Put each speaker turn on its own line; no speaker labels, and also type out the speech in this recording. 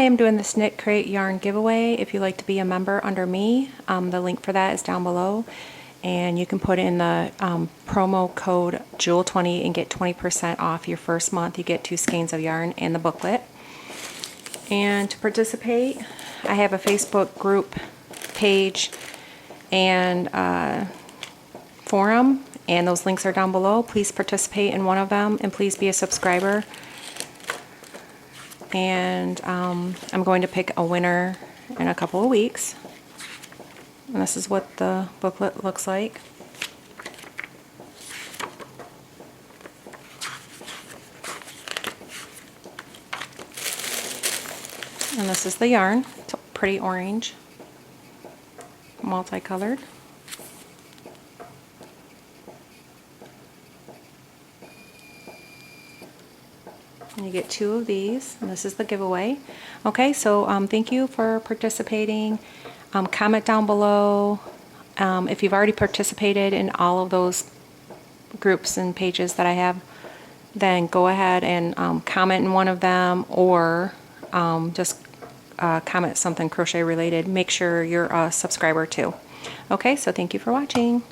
I am doing this Knit Crate yarn giveaway. If you'd like to be a member under me, the link for that is down below. And you can put in the promo code JEWEL20 and get 20% off your first month. You get 2 skeins of yarn and the booklet. And to participate, I have a Facebook group page and forum, and those links are down below. Please participate in one of them, and please be a subscriber. And I'm going to pick a winner in a couple of weeks. And this is what the booklet looks like. And this is the yarn. It's pretty orange, multicolored. And you get 2 of these, and this is the giveaway. Okay, so thank you for participating. Comment down below if you've already participated in all of those groups and pages that I have. Then go ahead and comment in one of them, or just comment something crochet related. Make sure you're a subscriber too. Okay, so thank you for watching.